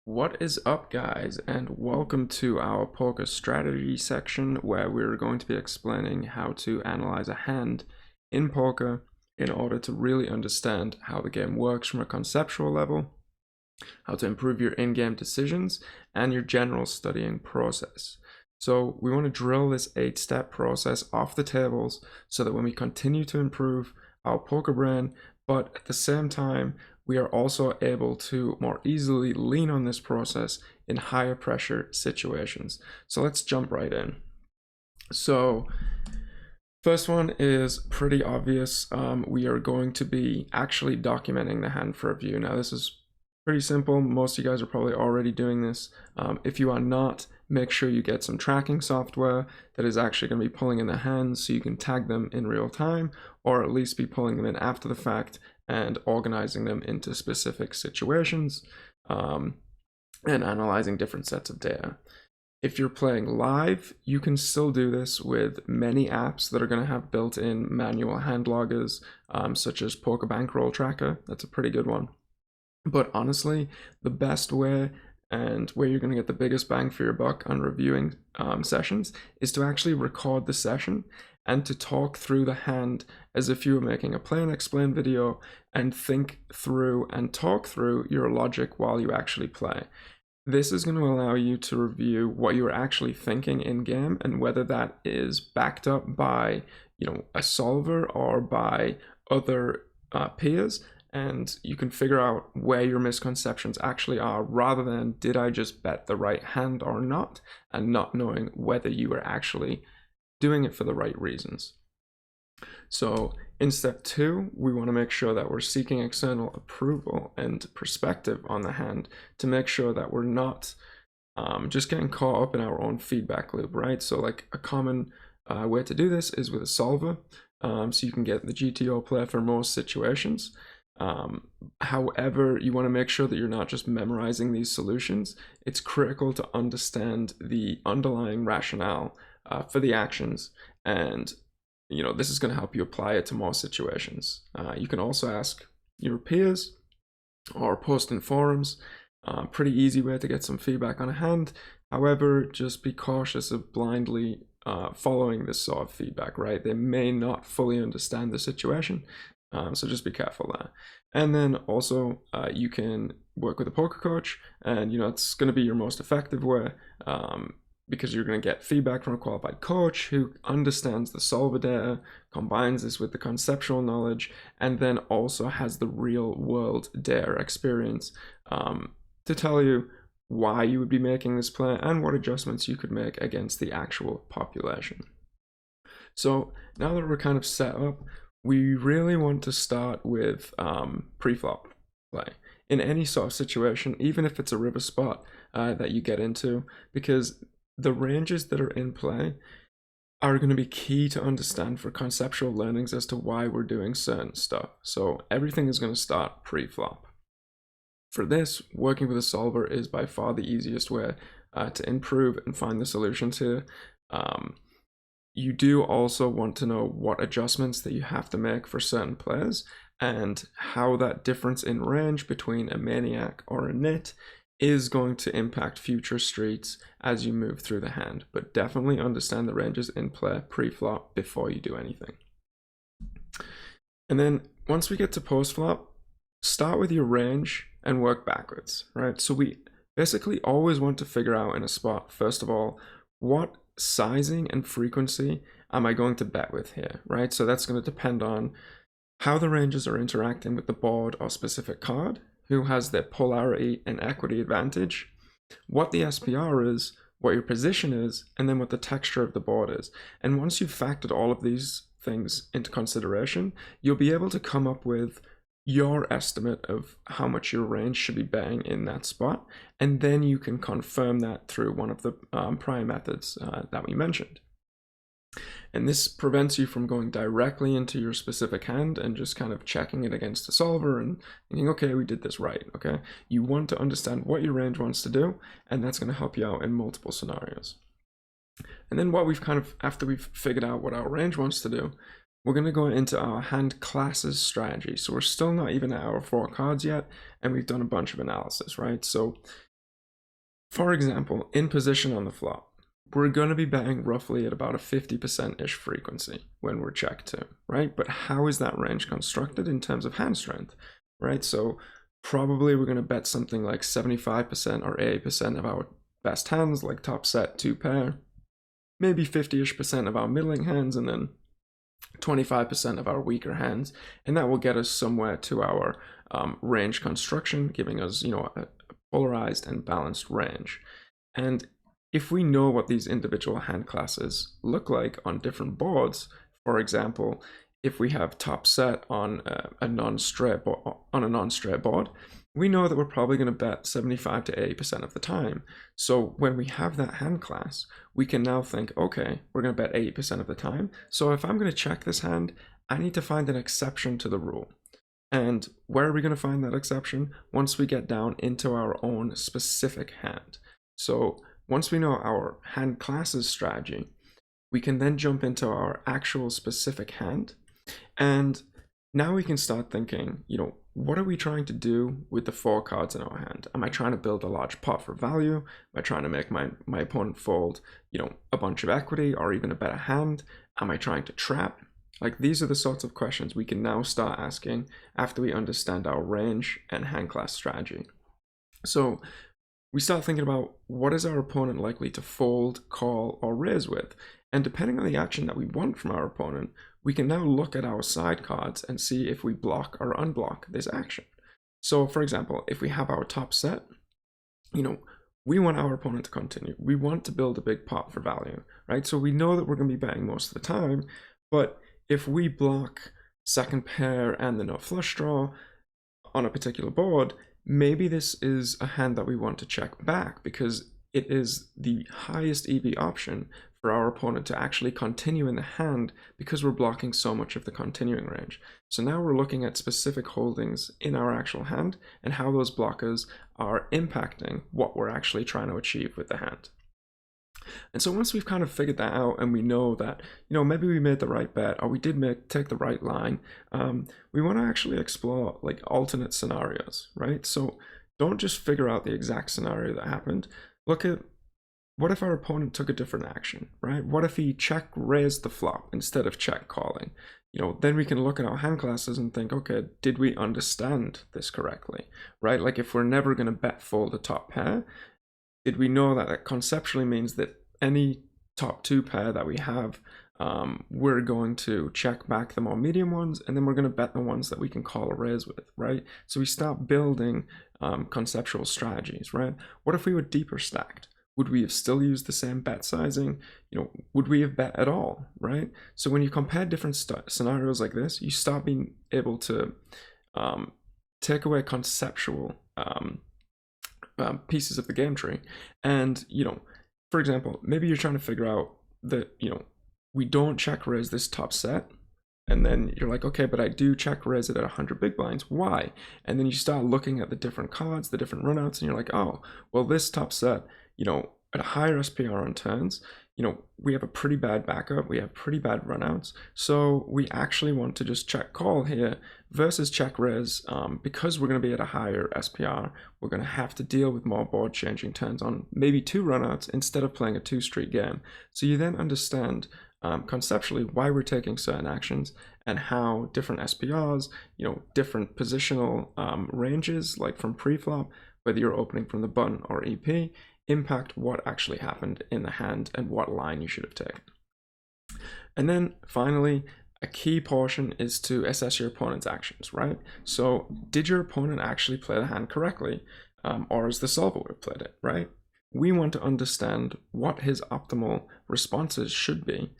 What is up, guys, and welcome to our poker strategy section where we're going to be explaining how to analyze a hand in poker in order to really understand how the game works from a conceptual level, how to improve your in-game decisions, and your general studying process. So we want to drill this 8-step process off the tables so that when we continue to improve our poker brain, but at the same time, we are also able to more easily lean on this process in higher pressure situations. So let's jump right in. So first one is pretty obvious. We are going to be actually documenting the hand for a view. Now this is pretty simple. Most of you guys are probably already doing this. If you are not, make sure you get some tracking software that is actually going to be pulling in the hands so you can tag them in real time, or at least be pulling them in after the fact and organizing them into specific situations and analyzing different sets of data. If you're playing live, you can still do this with many apps that are going to have built-in manual hand loggers, such as Poker Bankroll Tracker. That's a pretty good one. But honestly, the best way and where you're going to get the biggest bang for your buck on reviewing sessions is to actually record the session and to talk through the hand as if you were making a play and explain video, and think through and talk through your logic while you actually play. This is going to allow you to review what you're actually thinking in game and whether that is backed up by, a solver or by other peers, and you can figure out where your misconceptions actually are rather than did I just bet the right hand or not, and not knowing whether you were actually doing it for the right reasons. So in step 2, we want to make sure that we're seeking external approval and perspective on the hand to make sure that we're not just getting caught up in our own feedback loop, right? So like a common way to do this is with a solver, so you can get the GTO play for most situations. However, you want to make sure that you're not just memorizing these solutions. It's critical to understand the underlying rationale for the actions, and this is going to help you apply it to more situations. You can also ask your peers or post in forums. Pretty easy way to get some feedback on a hand. However, just be cautious of blindly following this sort of feedback, right? They may not fully understand the situation, so just be careful there. And then also you can work with a poker coach, and it's going to be your most effective way, because you're going to get feedback from a qualified coach who understands the solver data, combines this with the conceptual knowledge, and then also has the real world data experience to tell you why you would be making this play and what adjustments you could make against the actual population. So now that we're kind of set up, we really want to start with pre-flop play in any sort of situation, even if it's a river spot that you get into, because the ranges that are in play are going to be key to understand for conceptual learnings as to why we're doing certain stuff. So everything is going to start pre-flop. For this, working with a solver is by far the easiest way to improve and find the solutions here. You do also want to know what adjustments that you have to make for certain players, and how that difference in range between a maniac or a nit is going to impact future streets as you move through the hand. But definitely understand the ranges in play pre-flop before you do anything. And then once we get to post-flop, start with your range and work backwards, right? So we basically always want to figure out in a spot, first of all, what sizing and frequency am I going to bet with here, right? So that's going to depend on how the ranges are interacting with the board or specific card, who has their polarity and equity advantage, what the SPR is, what your position is, and then what the texture of the board is. And once you've factored all of these things into consideration, you'll be able to come up with your estimate of how much your range should be betting in that spot, and then you can confirm that through one of the prior methods that we mentioned. And this prevents you from going directly into your specific hand and just kind of checking it against the solver and thinking, okay, we did this right, okay? You want to understand what your range wants to do, and that's going to help you out in multiple scenarios. And then after we've figured out what our range wants to do, we're going to go into our hand classes strategy. So we're still not even at our 4 cards yet, and we've done a bunch of analysis, right? So For example, in position on the flop, we're going to be betting roughly at about a 50%-ish frequency when we're check two, right? But how is that range constructed in terms of hand strength, right? So probably we're going to bet something like 75% or 80% of our best hands, like top set, two pair, maybe 50-ish% of our middling hands, and then 25% of our weaker hands, and that will get us somewhere to our range construction, giving us, you know, a polarized and balanced range. And if we know what these individual hand classes look like on different boards, for example, if we have top set on a non-straight board, we know that we're probably going to bet 75 to 80% of the time. So when we have that hand class, we can now think, okay, we're going to bet 80% of the time. So if I'm going to check this hand, I need to find an exception to the rule. And where are we going to find that exception? Once we get down into our own specific hand. So once we know our hand classes strategy, we can then jump into our actual specific hand. And now we can start thinking, you know, what are we trying to do with the 4 cards in our hand? Am I trying to build a large pot for value? Am I trying to make my opponent fold, you know, a bunch of equity or even a better hand? Am I trying to trap? Like, these are the sorts of questions we can now start asking after we understand our range and hand class strategy. So we start thinking about what is our opponent likely to fold, call, or raise with. And depending on the action that we want from our opponent, we can now look at our side cards and see if we block or unblock this action. So for example, if we have our top set, you know, we want our opponent to continue. We want to build a big pot for value, right? So we know that we're going to be betting most of the time, but if we block second pair and the no flush draw on a particular board, maybe this is a hand that we want to check back because it is the highest EV option for our opponent to actually continue in the hand because we're blocking so much of the continuing range. So now we're looking at specific holdings in our actual hand and how those blockers are impacting what we're actually trying to achieve with the hand. And so once we've kind of figured that out and we know that, you know, maybe we made the right bet or we did take the right line, we want to actually explore like alternate scenarios, right? So don't just figure out the exact scenario that happened. Look at, what if our opponent took a different action, right? What if he check raised the flop instead of check calling? You know, then we can look at our hand classes and think, okay, did we understand this correctly, right? Like if we're never going to bet fold a top pair, did we know that that conceptually means that any top 2 pair that we have, we're going to check back the more medium ones, and then we're going to bet the ones that we can call a raise with, right? So we start building conceptual strategies, right? What if we were deeper stacked? Would we have still used the same bet sizing? You know, would we have bet at all, right? So when you compare different scenarios like this, you start being able to take away conceptual pieces of the game tree. And, you know, for example, maybe you're trying to figure out that, you know, we don't check raise this top set. And then you're like, okay, but I do check raise it at 100 big blinds. Why? And then you start looking at the different cards, the different runouts, and you're like, oh, well, this top set, you know, at a higher SPR on turns, you know, we have a pretty bad backup, we have pretty bad runouts. So we actually want to just check call here versus check raise. Because we're going to be at a higher SPR, we're going to have to deal with more board changing turns on maybe 2 runouts instead of playing a 2-street game. So you then understand conceptually why we're taking certain actions and how different SPRs, you know, different positional ranges, like from pre-flop, whether you're opening from the button or EP, impact what actually happened in the hand and what line you should have taken. And then finally, a key portion is to assess your opponent's actions, right? So did your opponent actually play the hand correctly? Or is the solver would have played it, right? We want to understand what his optimal responses should be,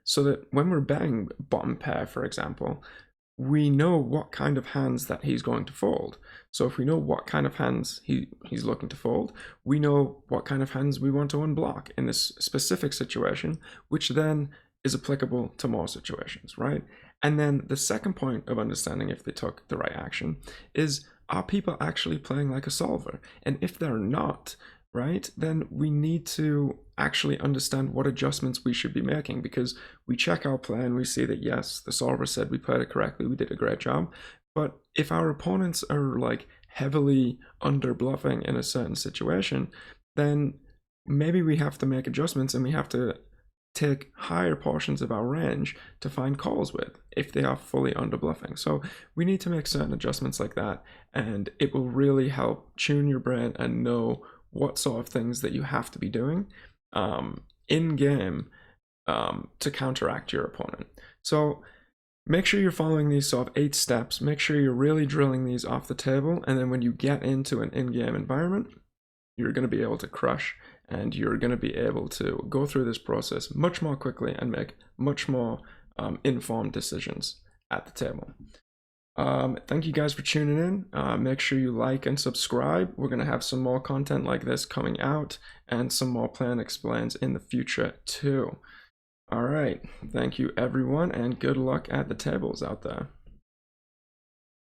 so that when we're betting bottom pair, for example, we know what kind of hands that he's going to fold. So if we know what kind of hands he's looking to fold, we know what kind of hands we want to unblock in this specific situation, which then is applicable to more situations, right? And then the second point of understanding if they took the right action is, are people actually playing like a solver? And if they're not, right, then we need to actually understand what adjustments we should be making, because we check our play and we see that yes, the solver said we played it correctly, we did a great job. But if our opponents are like heavily under bluffing in a certain situation, then maybe we have to make adjustments and we have to take higher portions of our range to find calls with if they are fully under bluffing. So we need to make certain adjustments like that, and it will really help tune your brain and know what sort of things that you have to be doing in game to counteract your opponent. So make sure you're following these sort of 8 steps. Make sure you're really drilling these off the table, and then when you get into an in-game environment, you're going to be able to crush, and you're going to be able to go through this process much more quickly and make much more informed decisions at the table. Thank you guys for tuning in. Make sure you like and subscribe. We're going to have some more content like this coming out, and some more Plan Explains in the future too. All right, thank you everyone, and good luck at the tables out there.